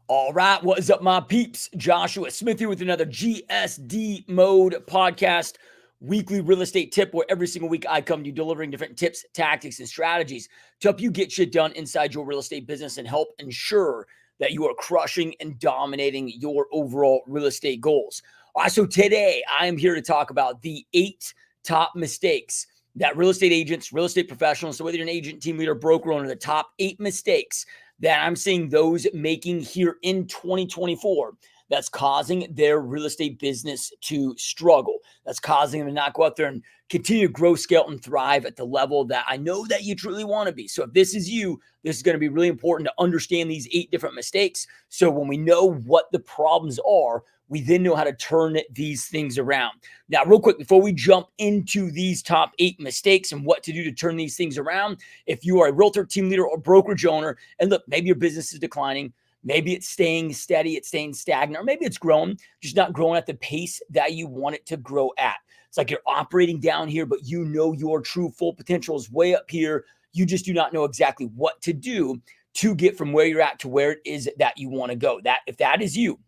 All right, what is up, my peeps? Joshua Smith here with another GSD Mode podcast, weekly real estate tip where every single week I come to you delivering different tips, tactics, and strategies to help you get shit done inside your real estate business and help ensure that you are crushing and dominating your overall real estate goals. All right, so today I am here to talk about the 8 top mistakes that real estate agents, real estate professionals, so whether you're an agent, team leader, broker owner, the top 8 mistakes that I'm seeing those making here in 2024 that's causing their real estate business to struggle. That's causing them to not go out there and continue to grow, scale, and thrive at the level that I know that you truly want to be. So if this is you, this is going to be really important to understand these 8 different mistakes. So when we know what the problems are, we then know how to turn these things around. Now, real quick, before we jump into these top 8 mistakes and what to do to turn these things around, if you are a realtor, team leader, or brokerage owner, and look, maybe your business is declining, maybe it's staying steady, it's staying stagnant, or maybe it's growing, just not growing at the pace that you want it to grow at. It's like you're operating down here, but you know your true full potential is way up here. You just do not know exactly what to do to get from where you're at to where it is that you want to go. If that is you,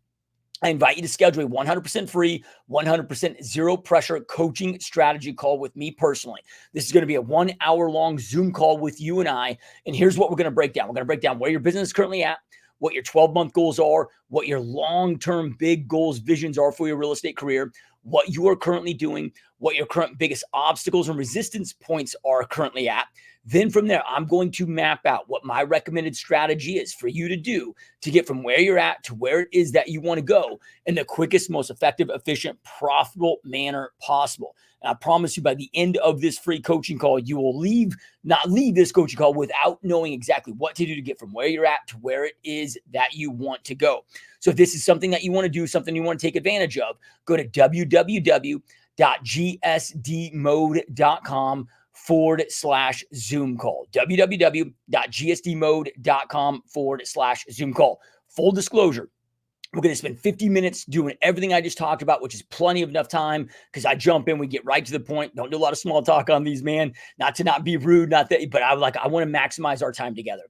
I invite you to schedule a 100% free, 100% zero pressure coaching strategy call with me personally. This is going to be a 1 hour long Zoom call with you and I. And here's what we're going to break down. We're going to break down where your business is currently at, what your 12-month goals are, what your long-term big goals, visions are for your real estate career, what you are currently doing, what your current biggest obstacles and resistance points are currently at. Then from there, I'm going to map out what my recommended strategy is for you to do to get from where you're at to where it is that you want to go in the quickest, most effective, efficient, profitable manner possible. And I promise you by the end of this free coaching call, you will not leave this coaching call without knowing exactly what to do to get from where you're at to where it is that you want to go. So if this is something that you want to do, something you want to take advantage of, go to www.gsdmode.com/Zoom call. www.gsdmode.com/Zoom call. Full disclosure, we're going to spend 50 minutes doing everything I just talked about, which is plenty of enough time because I jump in, we get right to the point. Don't do a lot of small talk on these, man. Not to not be rude, not that, but I want to maximize our time together.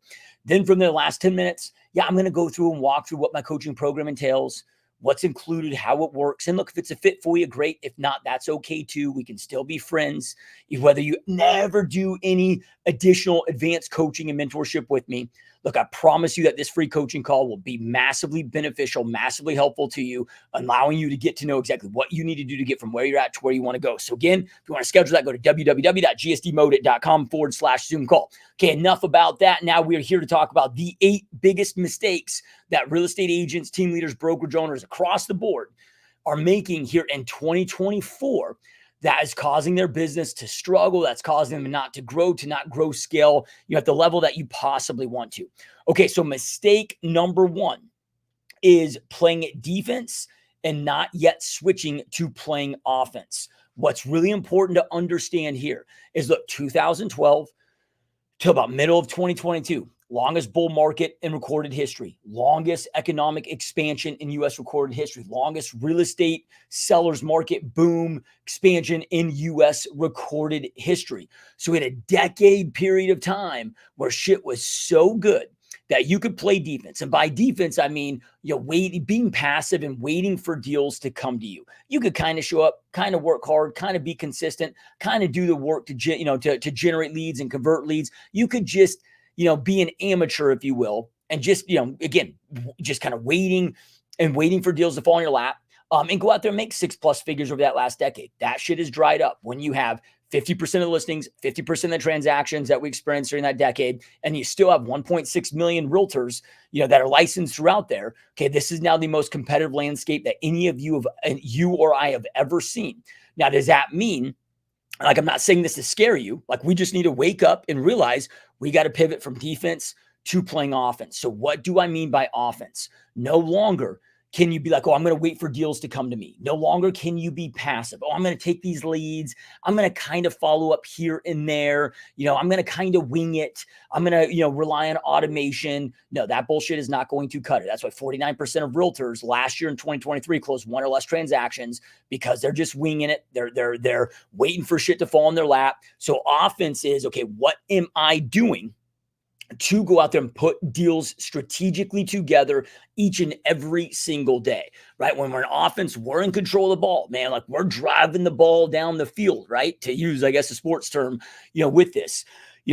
Then from the last 10 minutes, I'm going to go through and walk through what my coaching program entails, what's included, how it works. And look, if it's a fit for you, great. If not, that's okay too. We can still be friends. Whether you never do any additional advanced coaching and mentorship with me, look, I promise you that this free coaching call will be massively beneficial, massively helpful to you, allowing you to get to know exactly what you need to do to get from where you're at to where you want to go. So again, if you want to schedule that, go to www.gsdmode.com/Zoom call. Okay, enough about that. Now we are here to talk about the 8 biggest mistakes that real estate agents, team leaders, brokerage owners across the board are making here in 2024 that is causing their business to struggle, that's causing them not to grow scale, at the level that you possibly want to. Okay, so mistake number 1 is playing defense and not yet switching to playing offense. What's really important to understand here is, look, 2012 to about middle of 2022, longest bull market in recorded history, longest economic expansion in U.S. recorded history, longest real estate sellers market boom expansion in U.S. recorded history. So in a decade period of time where shit was so good that you could play defense. And by defense, I mean, being passive and waiting for deals to come to you. You could kind of show up, kind of work hard, kind of be consistent, kind of do the work to generate leads and convert leads. You could just, be an amateur, if you will, and just, again, just kind of waiting for deals to fall in your lap. And go out there and make 6+ figures over that last decade. That shit is dried up when you have 50% of the listings, 50% of the transactions that we experienced during that decade, and you still have 1.6 million realtors, that are licensed throughout there. Okay, this is now the most competitive landscape that any of you or I have ever seen. Now, does that mean, like, I'm not saying this to scare you, like, we just need to wake up and realize we got to pivot from defense to playing offense. So what do I mean by offense? No longer can you be like, oh, I'm going to wait for deals to come to me. No longer can you be passive. Oh, I'm going to take these leads. I'm going to kind of follow up here and there. I'm going to kind of wing it. I'm going to, rely on automation. No, that bullshit is not going to cut it. That's why 49% of realtors last year in 2023 closed 1 or less transactions, because they're just winging it. They're waiting for shit to fall in their lap. So offense is, okay, what am I doing to go out there and put deals strategically together each and every single day, right? When we're in offense, we're in control of the ball, man. Like we're driving the ball down the field, right? To use, I guess, a sports term, with this.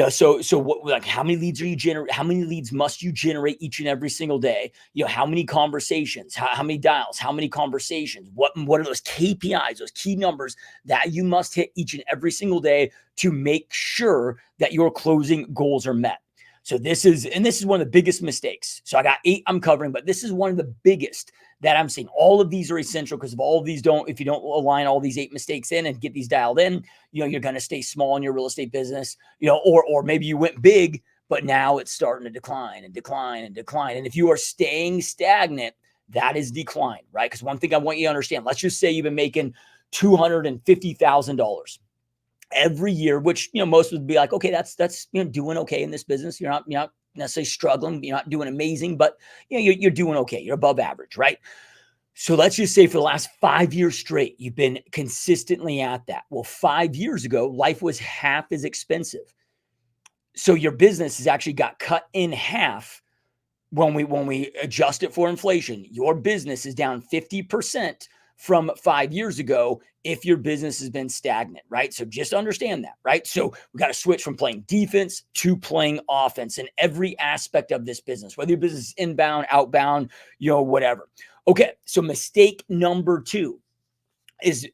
So what, like, how many leads are you generate? How many leads must you generate each and every single day? How many conversations, how many dials, how many conversations, what are those KPIs, those key numbers that you must hit each and every single day to make sure that your closing goals are met. So this is one of the biggest mistakes. So I got 8 I'm covering, but this is one of the biggest that I'm seeing. All of these are essential because if you don't align all these 8 mistakes in and get these dialed in, you're going to stay small in your real estate business, or maybe you went big, but now it's starting to decline and decline and decline. And if you are staying stagnant, that is decline, right? Because one thing I want you to understand, let's just say you've been making $250,000 every year, which, most would be like, okay, that's, doing okay in this business. You're not necessarily struggling. You're not doing amazing, but you're doing okay. You're above average, right? So let's just say for the last 5 years straight, you've been consistently at that. Well, 5 years ago, life was half as expensive. So your business has actually got cut in half. When we adjust it for inflation, your business is down 50% from 5 years ago if your business has been stagnant, right? So just understand that, right? So we got to switch from playing defense to playing offense in every aspect of this business, whether your business is inbound, outbound, whatever. Okay, so mistake number 2 is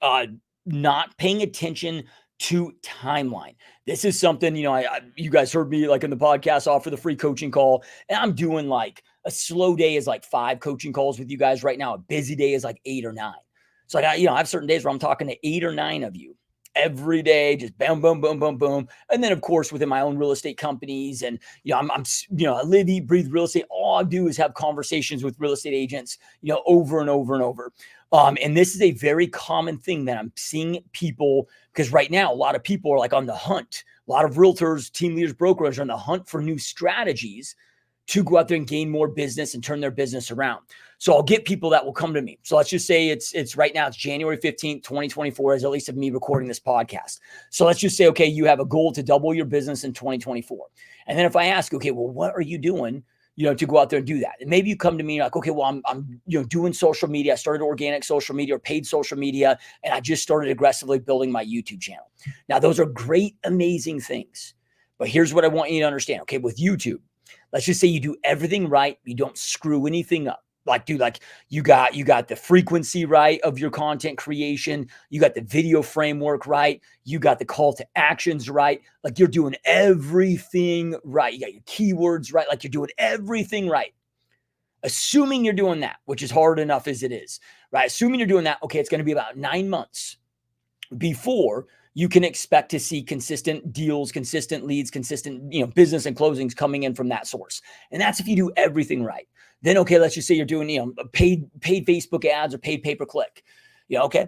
not paying attention to timeline. This is something, you guys heard me like in the podcast offer the free coaching call, and I'm doing like a slow day is like 5 coaching calls with you guys right now. A busy day is like 8 or 9. So I have certain days where I'm talking to 8 or 9 of you every day, just boom, boom, boom, boom, boom. And then of course within my own real estate companies, and I'm I live, eat, breathe real estate. All I do is have conversations with real estate agents, over and over and over. And this is a very common thing that I'm seeing people, because right now a lot of people are like on the hunt. A lot of realtors, team leaders, brokers are on the hunt for new strategies to go out there and gain more business and turn their business around. So I'll get people that will come to me. So let's just say it's right now, it's January 15th, 2024, as at least of me recording this podcast. So let's just say, okay, you have a goal to double your business in 2024. And then if I ask, okay, well, what are you doing, to go out there and do that? And maybe you come to me like, okay, well, I'm doing social media. I started organic social media or paid social media, and I just started aggressively building my YouTube channel. Now, those are great, amazing things. But here's what I want you to understand. Okay, with YouTube, let's just say you do everything right. You don't screw anything up. Like, dude, like you got the frequency right of your content creation. You got the video framework right. You got the call to actions right. Like you're doing everything right. You got your keywords right. Like you're doing everything right. Assuming you're doing that, which is hard enough as it is, right? Assuming you're doing that, okay, it's going to be about 9 months before you can expect to see consistent deals, consistent leads, consistent, business and closings coming in from that source. And that's if you do everything right. Then, okay, let's just say you're doing, paid Facebook ads or paid pay-per-click. Okay,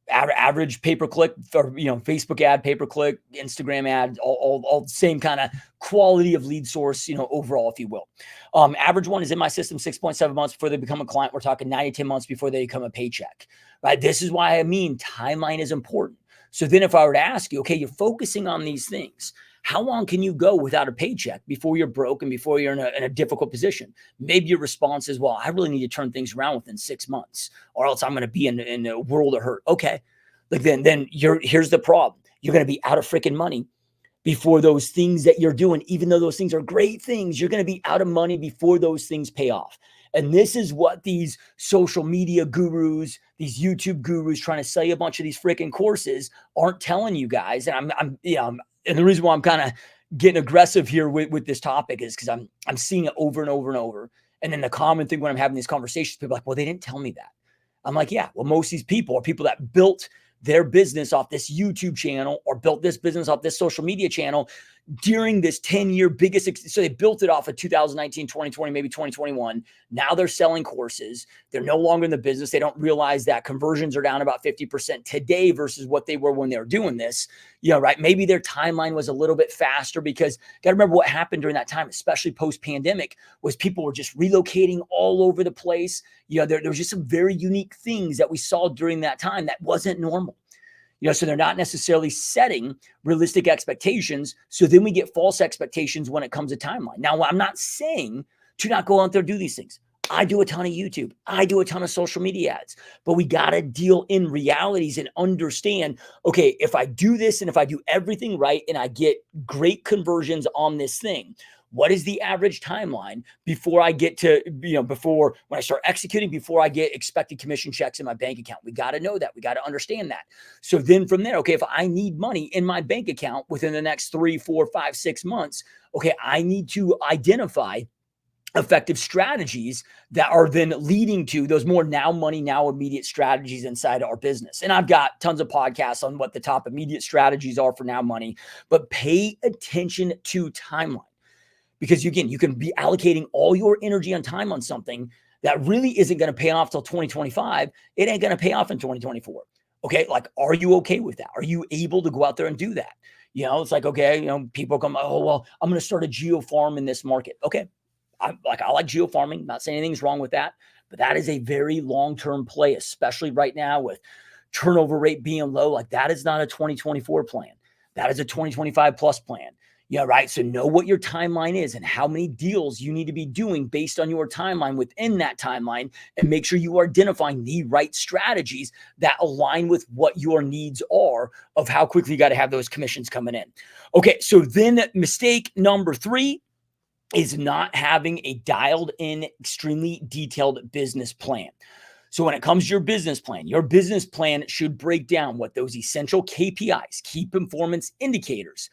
average pay-per-click for, Facebook ad, pay-per-click, Instagram ad, all the same kind of quality of lead source, overall, if you will. Average one is in my system 6.7 months before they become a client. We're talking 9 to 10 months before they become a paycheck, right? This is why timeline is important. So then if I were to ask you, okay, you're focusing on these things, how long can you go without a paycheck before you're broke and before you're in a difficult position? Maybe your response is, well, I really need to turn things around within 6 months or else I'm going to be in a world of hurt. Okay. Like then here's the problem. You're going to be out of freaking money before those things that you're doing, even though those things are great things, you're going to be out of money before those things pay off. And this is what these social media gurus, these YouTube gurus trying to sell you a bunch of these freaking courses aren't telling you guys. And and the reason why I'm kind of getting aggressive here with this topic is because I'm seeing it over and over and over. And then the common thing when I'm having these conversations, people are like, well, they didn't tell me that. I'm like, yeah, well, most of these people are people that built their business off this YouTube channel or built this business off this social media channel during this 10-year biggest. So they built it off of 2019, 2020, maybe 2021. Now they're selling courses. They're no longer in the business. They don't realize that conversions are down about 50% today versus what they were when they were doing this. Right? Maybe their timeline was a little bit faster because got to remember what happened during that time, especially post-pandemic, was people were just relocating all over the place. There was just some very unique things that we saw during that time that wasn't normal. So they're not necessarily setting realistic expectations. So then we get false expectations when it comes to timeline. Now, I'm not saying to not go out there and do these things. I do a ton of YouTube. I do a ton of social media ads, but we got to deal in realities and understand, okay, if I do this and if I do everything right and I get great conversions on this thing, what is the average timeline before I get to, before when I start executing, before I get expected commission checks in my bank account? We got to know that. We got to understand that. So then from there, okay, if I need money in my bank account within the next 3, 4, 5, 6 months, okay, I need to identify effective strategies that are then leading to those more now money, now immediate strategies inside our business. And I've got tons of podcasts on what the top immediate strategies are for now money, but pay attention to timeline. Because again, you can be allocating all your energy and time on something that really isn't going to pay off till 2025. It ain't going to pay off in 2024. Okay. Like, are you okay with that? Are you able to go out there and do that? It's like, okay, people come, oh, well, I'm going to start a geo farm in this market. Okay. I like geo farming. Not saying anything's wrong with that, but that is a very long-term play, especially right now with turnover rate being low. Like, that is not a 2024 plan. That is a 2025 plus plan. Yeah, right. So know what your timeline is and how many deals you need to be doing based on your timeline within that timeline, and make sure you are identifying the right strategies that align with what your needs are of how quickly you got to have those commissions coming in. Okay, so then mistake number 3 is not having a dialed in, extremely detailed business plan. So when it comes to your business plan should break down what those essential KPIs, key performance indicators,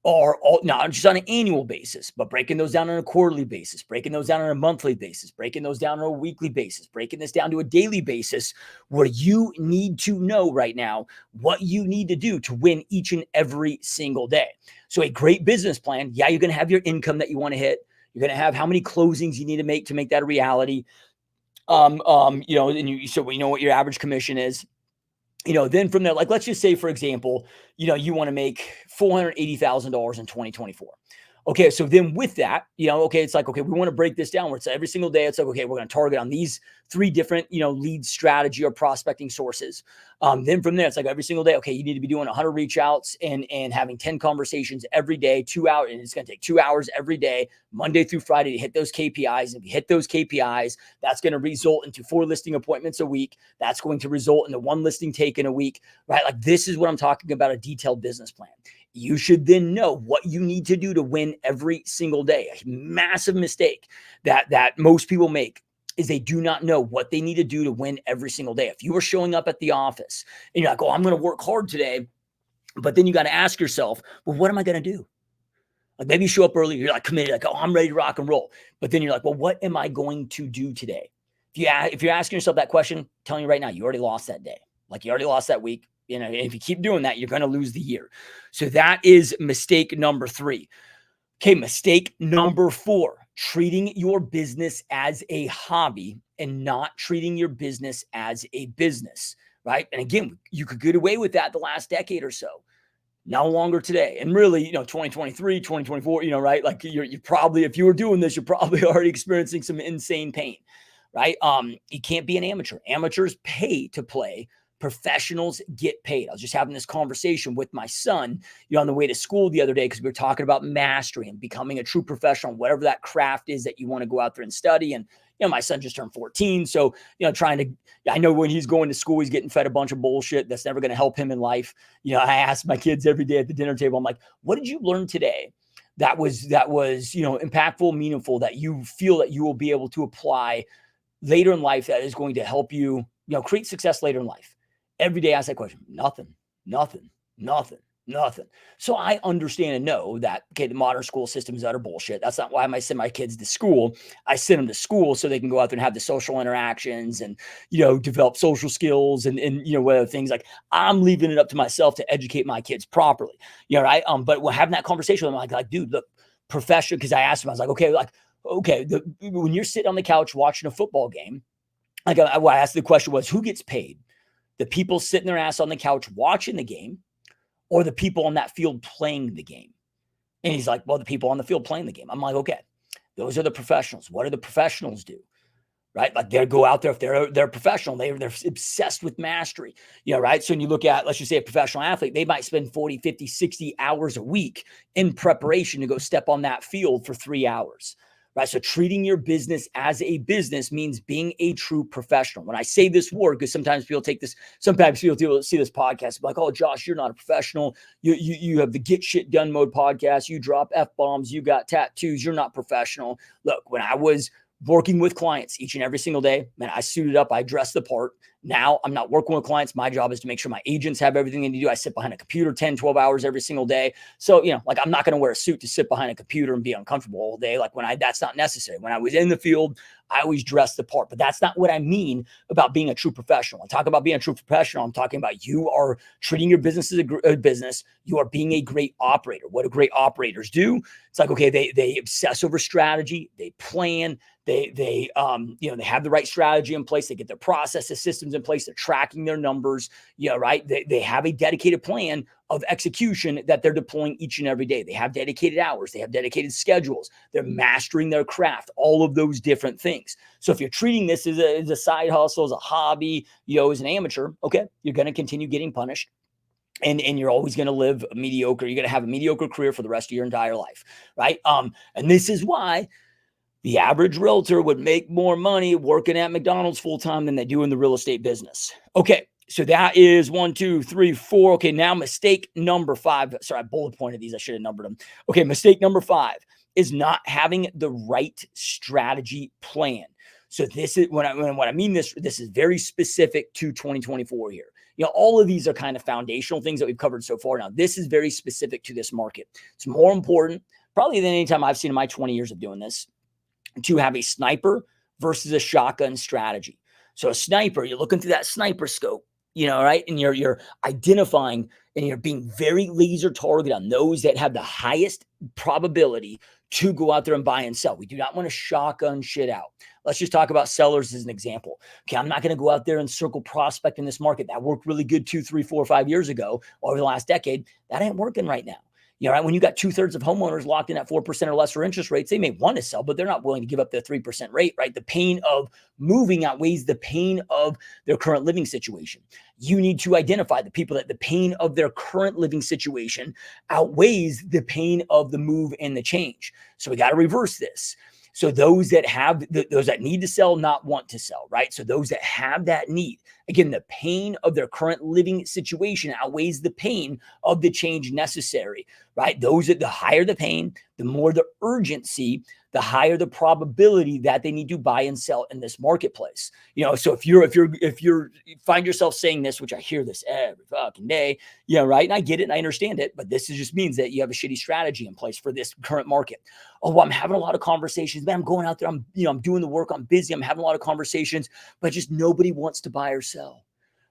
are all, not just on an annual basis, but breaking those down on a quarterly basis, breaking those down on a monthly basis, breaking those down on a weekly basis, breaking this down to a daily basis, where you need to know right now what you need to do to win each and every single day. So a great business plan, yeah, you're going to have your income that you want to hit. You're going to have how many closings you need to make that a reality. So we know what your average commission is. Then from there, like, let's just say, for example, you want to make $480,000 in 2024. Okay, so then with that, okay, it's like, okay, we want to break this down where it's every single day. It's like, okay, we're going to target on these 3 different, lead strategy or prospecting sources. Then from there, it's like every single day, okay, you need to be doing 100 reach outs and having 10 conversations every day, 2 hours, and it's going to take 2 hours every day, Monday through Friday, to hit those KPIs. And if you hit those KPIs, that's going to result into 4 listing appointments a week. That's going to result into 1 listing taken a week, right? Like, this is what I'm talking about, a detailed business plan. You should then know what you need to do to win every single day. A massive mistake that most people make is they do not know what they need to do to win every single day. If you are showing up at the office and you're like, oh, I'm going to work hard today, but then you got to ask yourself, well, what am I going to do? Like, maybe you show up early, you're like committed, like, oh, I'm ready to rock and roll. But then you're like, well, what am I going to do today? If you're asking yourself that question, I'm telling you right now, you already lost that day. Like, you already lost that week. If you keep doing that, you're going to lose the year. So that is mistake number 3. Okay, mistake number 4, treating your business as a hobby and not treating your business as a business, right? And again, you could get away with that the last decade or so. No longer today. And really, 2023, 2024, right? Like, you probably, if you were doing this, you're probably already experiencing some insane pain, right? You can't be an amateur. Amateurs pay to play. Professionals get paid. I was just having this conversation with my son, on the way to school the other day, because we were talking about mastery and becoming a true professional, whatever that craft is that you want to go out there and study. And, my son just turned 14. So, I know when he's going to school, he's getting fed a bunch of bullshit that's never going to help him in life. I ask my kids every day at the dinner table, I'm like, what did you learn today that was, impactful, meaningful, that you feel that you will be able to apply later in life, that is going to help you, create success later in life? Every day I ask that question. Nothing. So I understand and know that, okay, the modern school system is utter bullshit. That's not why I send my kids to school. I send them to school so they can go out there and have the social interactions and, develop social skills and whether things like, I'm leaving it up to myself to educate my kids properly. Right. But we're having that conversation with them, like, dude, look, professional. Cause I asked him, I was like, okay, when you're sitting on the couch watching a football game, like, I asked the question was, who gets paid? The people sitting their ass on the couch watching the game, or the people on that field playing the game? And he's like, well, the people on the field playing the game. I'm like, okay, those are the professionals. What do the professionals do? right? Like they go out there, if they're professional, they're obsessed with mastery, right? So when you look at, let's just say a professional athlete, they might spend 40, 50, 60 hours a week in preparation to go step on that field for 3 hours. Right. So treating your business as a business means being a true professional. When I say this word, because sometimes people see this podcast like, oh, Josh, you're not a professional. You have the get shit done mode podcast. You drop F-bombs. You got tattoos. You're not professional. Look, when I was working with clients each and every single day, man, I suited up. I dressed the part. Now I'm not working with clients. My job is to make sure my agents have everything they need to do. I sit behind a computer 10, 12 hours every single day. So, like I'm not going to wear a suit to sit behind a computer and be uncomfortable all day. Like that's not necessary. When I was in the field, I always dressed the part, but that's not what I mean about being a true professional. I talk about being a true professional. I'm talking about you are treating your business as a business. You are being a great operator. What do great operators do? It's like, okay, they obsess over strategy. They plan. They have the right strategy in place. They get their processes, systems in place. They're tracking their numbers. Right. They have a dedicated plan of execution that they're deploying each and every day. They have dedicated hours. They have dedicated schedules. They're mastering their craft, all of those different things. So if you're treating this as a side hustle, as a hobby, as an amateur, okay, you're going to continue getting punished. And you're always going to live mediocre. You're going to have a mediocre career for the rest of your entire life. Right. And this is why the average realtor would make more money working at McDonald's full-time than they do in the real estate business. Okay, so that is 1, 2, 3, 4. Okay, now mistake number 5. Sorry, I bullet pointed these. I should have numbered them. Okay, mistake number 5 is not having the right strategy plan. So this is when I mean this is very specific to 2024 here. All of these are kind of foundational things that we've covered so far. Now, this is very specific to this market. It's more important probably than any time I've seen in my 20 years of doing this, to have a sniper versus a shotgun strategy. So a sniper, you're looking through that sniper scope, right? And you're identifying and you're being very laser targeted on those that have the highest probability to go out there and buy and sell. We do not want to shotgun shit out. Let's just talk about sellers as an example. Okay, I'm not going to go out there and circle prospect in this market. That worked really good 2, 3, 4, 5 years ago, over the last decade. That ain't working right now. Right? When you got 2/3 of homeowners locked in at 4% or lesser interest rates, they may want to sell, but they're not willing to give up their 3% rate, right? The pain of moving outweighs the pain of their current living situation. You need to identify the people that the pain of their current living situation outweighs the pain of the move and the change. So we got to reverse this. So those that have those that need to sell, not want to sell, right? So those that have that need, again, the pain of their current living situation outweighs the pain of the change necessary, right? Those that the higher the pain, the more the urgency, the higher the probability that they need to buy and sell in this marketplace. So if you find yourself saying this, which I hear this every fucking day, right? And I get it and I understand it, but this just means that you have a shitty strategy in place for this current market. Oh, well, I'm having a lot of conversations, man. I'm going out there. I'm doing the work. I'm busy. I'm having a lot of conversations, but just nobody wants to buy or sell,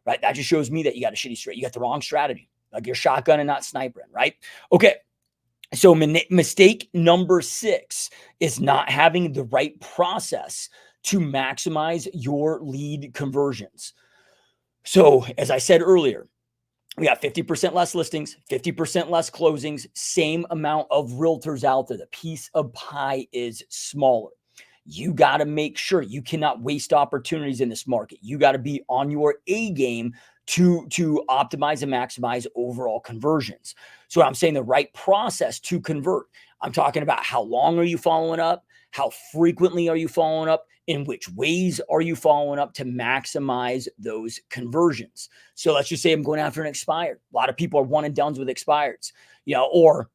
right? That just shows me that you got a shitty strategy. You got the wrong strategy. Like you're shotgun and not sniping, right? Okay. So mistake number 6 is not having the right process to maximize your lead conversions. So as I said earlier, we got 50% less listings, 50% less closings, same amount of realtors out there. The piece of pie is smaller. You got to make sure you cannot waste opportunities in this market. You got to be on your A game to optimize and maximize overall conversions. So I'm saying the right process to convert. I'm talking about how long are you following up? How frequently are you following up? In which ways are you following up to maximize those conversions? So let's just say I'm going after an expired. A lot of people are one and dones with expireds, or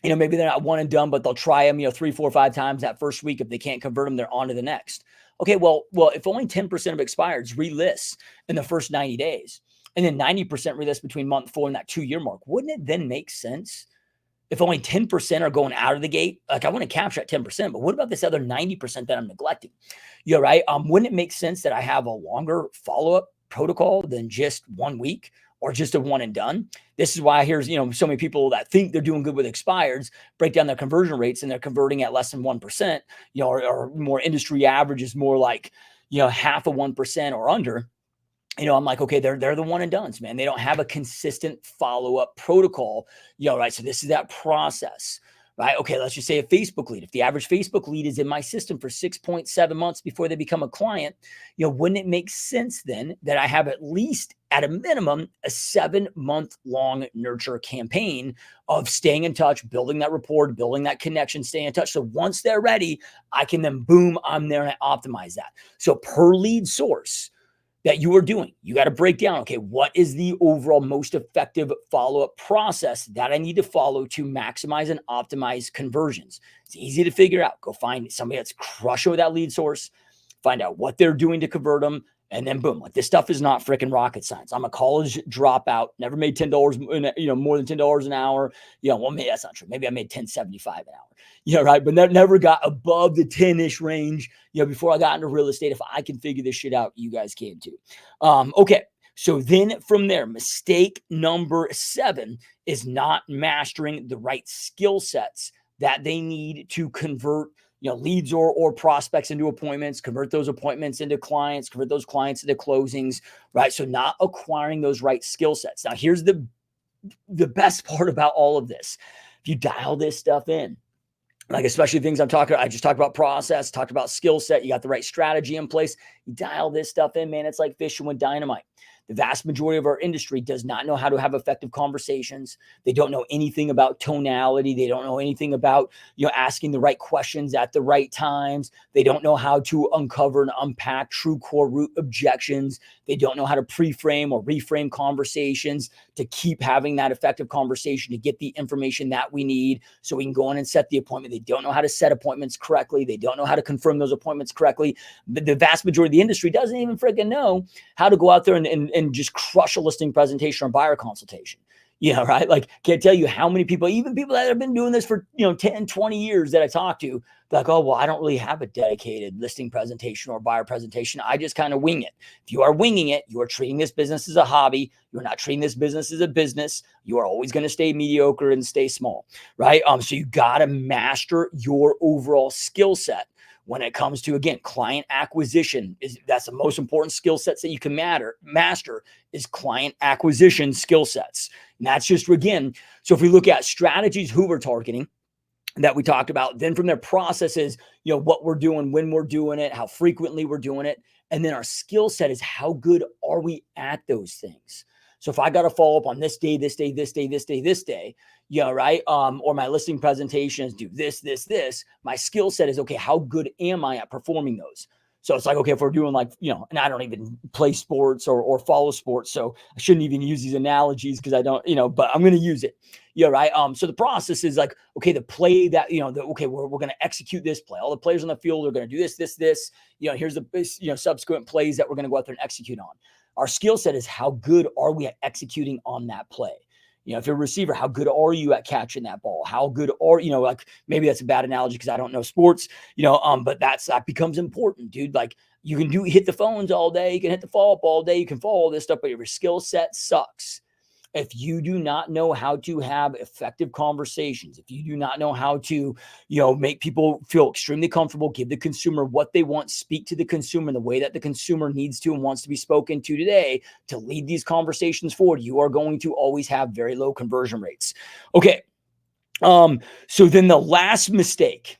maybe they're not one and done, but they'll try them, 3, 4, 5 times that first week. If they can't convert them, they're on to the next. Okay, well, if only 10% of expireds relist in the first 90 days, and then 90% relist between month 4 and that 2-year mark, wouldn't it then make sense if only 10% are going out of the gate? Like, I want to capture that 10%, but what about this other 90% that I'm neglecting? Right? Wouldn't it make sense that I have a longer follow-up protocol than just 1 week or just a one and done? This is why here's, so many people that think they're doing good with expireds break down their conversion rates and they're converting at less than 1%, or more industry average is more like, half of 1% or under. I'm like, okay, they're the one and dones, man. They don't have a consistent follow-up protocol, right? So this is that process, right? Okay, let's just say a Facebook lead. If the average Facebook lead is in my system for 6.7 months before they become a client, wouldn't it make sense then that I have at least at a minimum a 7-month long nurture campaign of staying in touch, building that rapport, building that connection, staying in touch. So once they're ready, I can then boom, I'm there and I optimize that. So per lead source that you are doing, you got to break down, okay, what is the overall most effective follow-up process that I need to follow to maximize and optimize conversions? It's easy to figure out. Go find somebody that's crushing with that lead source, find out what they're doing to convert them, and then boom, like this stuff is not freaking rocket science. I'm a college dropout, never made $10, more than $10 an hour. Well, maybe that's not true. Maybe I made $10.75 an hour. Right. But never got above the 10-ish range, before I got into real estate. If I can figure this shit out, you guys can too. Okay. So then from there, mistake number 7 is not mastering the right skill sets that they need to convert leads or prospects into appointments, convert those appointments into clients, convert those clients into closings, right? So not acquiring those right skill sets. Now, here's the best part about all of this. If you dial this stuff in, like especially things I just talked about process, talked about skill set, you got the right strategy in place, you dial this stuff in, man, it's like fishing with dynamite. The vast majority of our industry does not know how to have effective conversations. They don't know anything about tonality. They don't know anything about, asking the right questions at the right times. They don't know how to uncover and unpack true core root objections. They don't know how to pre-frame or reframe conversations to keep having that effective conversation to get the information that we need so we can go in and set the appointment. They don't know how to set appointments correctly. They don't know how to confirm those appointments correctly. The vast majority of the industry doesn't even freaking know how to go out there and just crush a listing presentation or buyer consultation. Right? Like, can't tell you how many people, even people that have been doing this for, 10, 20 years that I talk to, like, oh, well, I don't really have a dedicated listing presentation or buyer presentation. I just kind of wing it. If you are winging it, you are treating this business as a hobby. You're not treating this business as a business. You are always going to stay mediocre and stay small, right? So you got to master your overall skill set. When it comes to, again, client acquisition, that's the most important skill sets that you can master is client acquisition skill sets. And that's just, again, so if we look at strategies, who we're targeting that we talked about, then from their processes, what we're doing, when we're doing it, how frequently we're doing it. And then our skill set is how good are we at those things? So if I got to follow up on this day, this day, this day, this day, this day, right? Or my listing presentations do this, my skill set is, okay, how good am I at performing those? So it's like, okay, if we're doing like, and I don't even play sports or follow sports, so I shouldn't even use these analogies because I don't, but I'm going to use it. Right. So the process is like, okay, the play that, okay, we're going to execute this play. All the players on the field are going to do this, here's the, subsequent plays that we're going to go out there and execute on. Our skill set is how good are we at executing on that play? If you're a receiver, how good are you at catching that ball? How good are, like maybe that's a bad analogy because I don't know sports, but that becomes important, dude. Like you can hit the phones all day. You can hit the follow up all day. You can follow all this stuff, but your skill set sucks. If you do not know how to have effective conversations, if you do not know how to, make people feel extremely comfortable, give the consumer what they want, speak to the consumer in the way that the consumer needs to and wants to be spoken to today to lead these conversations forward, you are going to always have very low conversion rates. Okay. So then the last mistake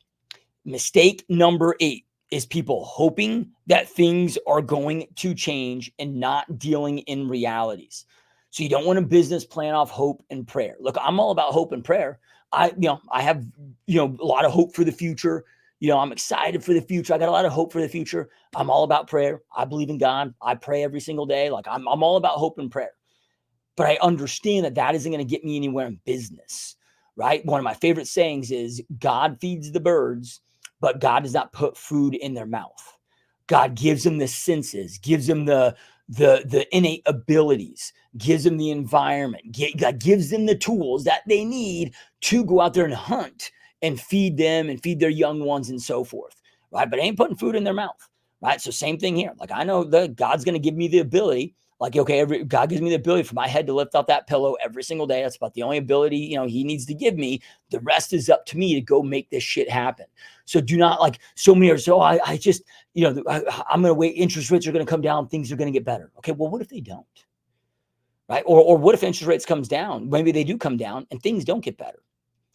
number 8 is people hoping that things are going to change and not dealing in realities. So you don't want a business plan off hope and prayer. Look, I'm all about hope and prayer. I have, a lot of hope for the future. I'm excited for the future. I got a lot of hope for the future. I'm all about prayer. I believe in God. I pray every single day. Like I'm all about hope and prayer. But I understand that isn't going to get me anywhere in business, right? One of my favorite sayings is God feeds the birds, but God does not put food in their mouth. God gives them the senses, gives them the innate abilities, gives them the environment, God gives them the tools that they need to go out there and hunt and feed them and feed their young ones and so forth, right? But ain't putting food in their mouth, right? So same thing here. Like I know that God's going to give me the ability. Like, okay, God gives me the ability for my head to lift off that pillow every single day. That's about the only ability, he needs to give me. The rest is up to me to go make this shit happen. So do not like so many are so I just, I'm going to wait. Interest rates are going to come down. Things are going to get better. Okay. Well, what if they don't? Right. Or what if interest rates comes down? Maybe they do come down and things don't get better.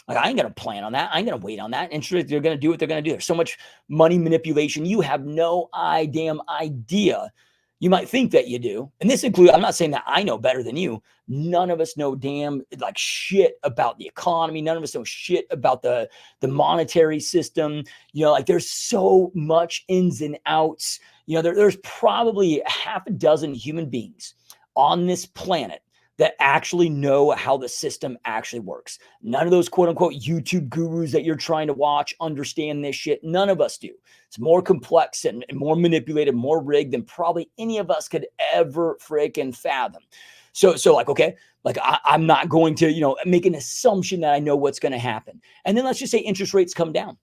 Like, I ain't gonna plan on that. I ain't gonna wait on that. Interest rates, they're gonna do what they're gonna do. There's so much money manipulation. You have no damn idea. You might think that you do. And this includes, I'm not saying that I know better than you. None of us know damn like shit about the economy. None of us know shit about the monetary system. Like there's so much ins and outs. There's probably half a dozen human beings on this planet that actually know how the system actually works. None of those quote unquote YouTube gurus that you're trying to watch understand this shit. None of us do. It's more complex and more manipulated, more rigged than probably any of us could ever freaking fathom. So like, okay, like I'm not going to, make an assumption that I know what's going to happen. And then let's just say interest rates come down,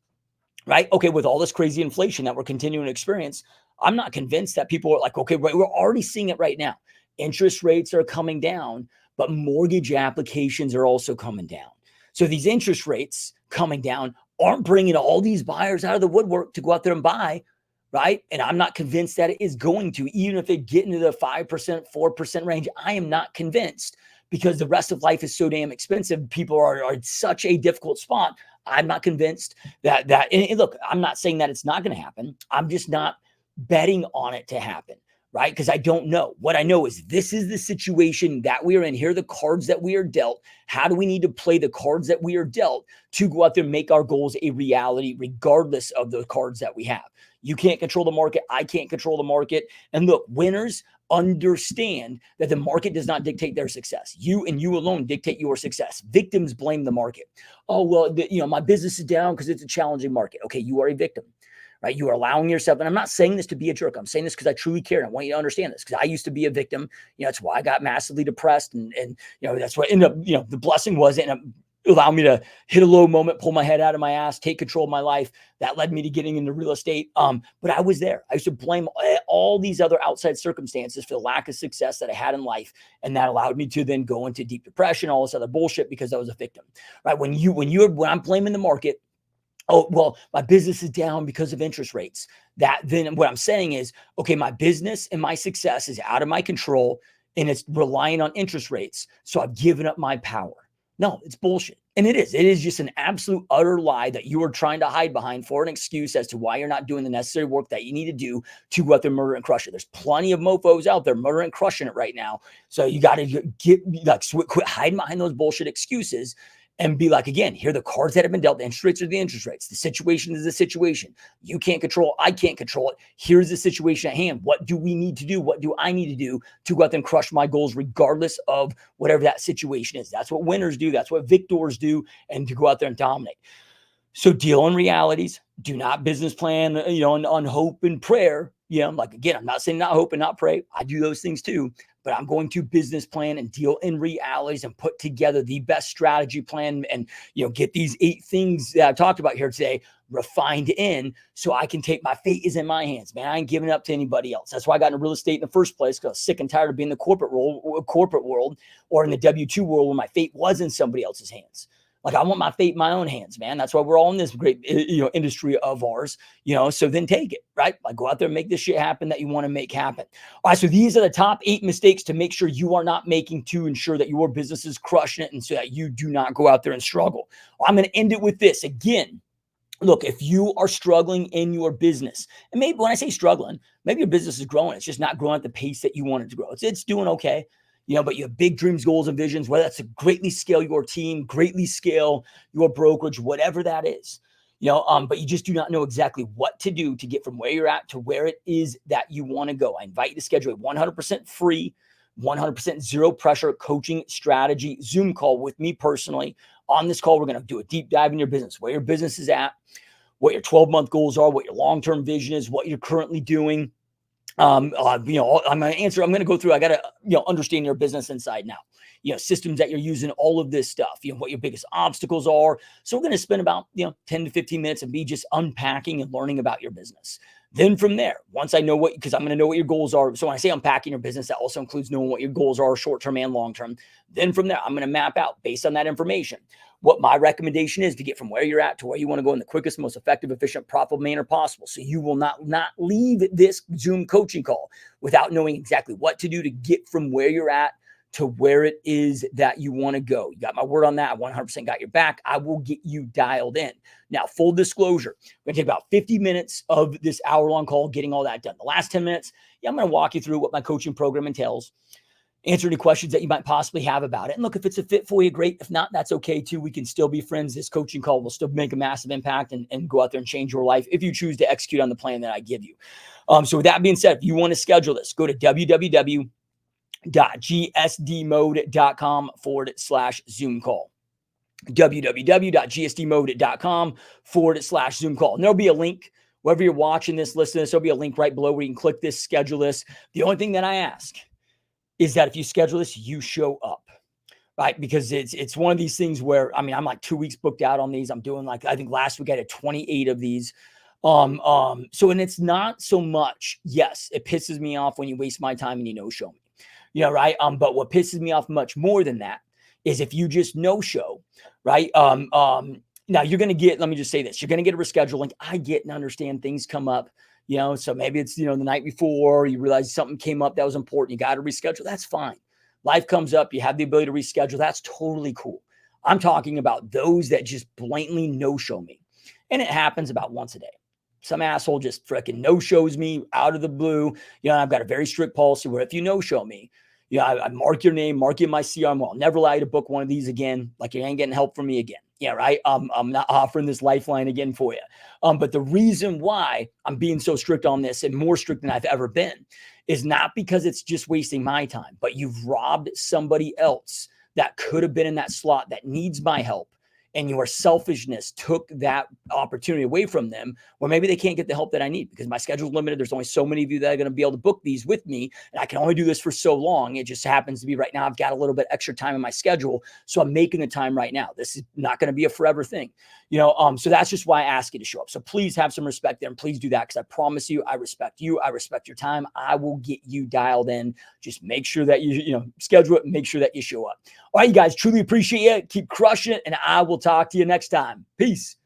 right? Okay, with all this crazy inflation that we're continuing to experience, I'm not convinced that people are like, okay, we're already seeing it right now. Interest rates are coming down, but mortgage applications are also coming down. So these interest rates coming down aren't bringing all these buyers out of the woodwork to go out there and buy, right? And I'm not convinced that it is going to, even if they get into the 5%, 4% range. I am not convinced because the rest of life is so damn expensive. People are in such a difficult spot. I'm not convinced that, and look, I'm not saying that it's not going to happen. I'm just not betting on it to happen, right? Because I don't know. What I know is this is the situation that we are in. Here are the cards that we are dealt. How do we need to play the cards that we are dealt to go out there and make our goals a reality, regardless of the cards that we have? You can't control the market. I can't control the market. And look, winners understand that the market does not dictate their success. You and you alone dictate your success. Victims blame the market. Oh, well, my business is down because it's a challenging market. Okay, you are a victim, right? You are allowing yourself, and I'm not saying this to be a jerk. I'm saying this because I truly care. And I want you to understand this because I used to be a victim. That's why I got massively depressed. And that's what ended up, the blessing was it ended up allowing me to hit a low moment, pull my head out of my ass, take control of my life. That led me to getting into real estate. But I was there. I used to blame all these other outside circumstances for the lack of success that I had in life. And that allowed me to then go into deep depression, all this other bullshit because I was a victim, right? When I'm blaming the market, oh, well, my business is down because of interest rates. Then what I'm saying is, okay, my business and my success is out of my control and it's relying on interest rates. So I've given up my power. No, it's bullshit. And it is. It is just an absolute utter lie that you are trying to hide behind for an excuse as to why you're not doing the necessary work that you need to do to go out there, murder and crush it. There's plenty of mofos out there murdering and crushing it right now. So you got to quit hiding behind those bullshit excuses and be like, again, here are the cards that have been dealt. The interest rates are the interest rates. The situation is the situation. You can't control it. I can't control it. Here's the situation at hand. What do we need to do? What do I need to do to go out there and crush my goals regardless of whatever that situation is? That's what winners do. That's what victors do, and to go out there and dominate. So deal in realities. Do not business plan, on hope and prayer. Like, again, I'm not saying not hope and not pray. I do those things too. But I'm going to business plan and deal in realities and put together the best strategy plan and, get these 8 things that I've talked about here today refined in so I can take my fate is in my hands, man. I ain't giving up to anybody else. That's why I got into real estate in the first place because I was sick and tired of being in the corporate world or in the W-2 world where my fate was in somebody else's hands. Like, I want my fate in my own hands, man. That's why we're all in this great, industry of ours, so then take it, right? Like, go out there and make this shit happen that you want to make happen. All right. So these are the top 8 mistakes to make sure you are not making to ensure that your business is crushing it and so that you do not go out there and struggle. I'm going to end it with this again. Look, if you are struggling in your business, and maybe when I say struggling, maybe your business is growing. It's just not growing at the pace that you want it to grow. It's doing okay. But you have big dreams, goals, and visions, whether that's to greatly scale your team, greatly scale your brokerage, whatever that is, but you just do not know exactly what to do to get from where you're at to where it is that you want to go. I invite you to schedule a 100% free, 100% zero pressure coaching strategy Zoom call with me personally. On this call, we're going to do a deep dive in your business, where your business is at, what your 12-month goals are, what your long-term vision is, what you're currently doing. I'm going to answer. I'm going to go through. I got to, understand your business inside now, systems that you're using, all of this stuff, what your biggest obstacles are. So we're going to spend about, 10 to 15 minutes and be just unpacking and learning about your business. Then from there, once I know because I'm going to know what your goals are. So when I say unpacking your business, that also includes knowing what your goals are, short-term and long-term. Then from there, I'm going to map out based on that information what my recommendation is to get from where you're at to where you want to go in the quickest, most effective, efficient, profitable manner possible. So you will not leave this Zoom coaching call without knowing exactly what to do to get from where you're at to where it is that you want to go. You got my word on that. I 100% got your back. I will get you dialed in. Now, full disclosure, we're going to take about 50 minutes of this hour-long call getting all that done. The last 10 minutes, I'm going to walk you through what my coaching program entails, answer any questions that you might possibly have about it. And look, if it's a fit for you, great. If not, that's okay too. We can still be friends. This coaching call will still make a massive impact and go out there and change your life if you choose to execute on the plan that I give you. So with that being said, if you want to schedule this, go to www.gsdmode.com/Zoom call. www.gsdmode.com/Zoom call. And there'll be a link wherever you're watching this, listening to this. There'll be a link right below where you can click this, schedule this. The only thing that I ask is that if you schedule this, you show up, right? Because it's one of these things where, I mean, I'm like 2 weeks booked out on these. I'm doing like, I think last week I had 28 of these. And it's not so much, yes, it pisses me off when you waste my time and you no-show me, right? But what pisses me off much more than that is if you just no-show, right? Now you're going to get, let me just say this, you're going to get a rescheduling. I get and understand things come up. So maybe it's, the night before you realize something came up that was important. You got to reschedule. That's fine. Life comes up. You have the ability to reschedule. That's totally cool. I'm talking about those that just blatantly no-show me. And it happens about once a day. Some asshole just freaking no-shows me out of the blue. I've got a very strict policy where if you no-show me, I mark your name, mark you in my CRM. Well, I'll never allow you to book one of these again. Like you ain't getting help from me again. Yeah, right. I'm not offering this lifeline again for you. But the reason why I'm being so strict on this and more strict than I've ever been is not because it's just wasting my time, but you've robbed somebody else that could have been in that slot that needs my help. And your selfishness took that opportunity away from them, or maybe they can't get the help that I need because my schedule is limited. There's only so many of you that are going to be able to book these with me. And I can only do this for so long. It just happens to be right now, I've got a little bit extra time in my schedule. So I'm making the time right now. This is not going to be a forever thing, so that's just why I ask you to show up. So please have some respect there and please do that. Cause I promise you, I respect your time. I will get you dialed in. Just make sure that you schedule it and make sure that you show up. All right, you guys, truly appreciate it. Keep crushing it. And I will talk to you next time. Peace.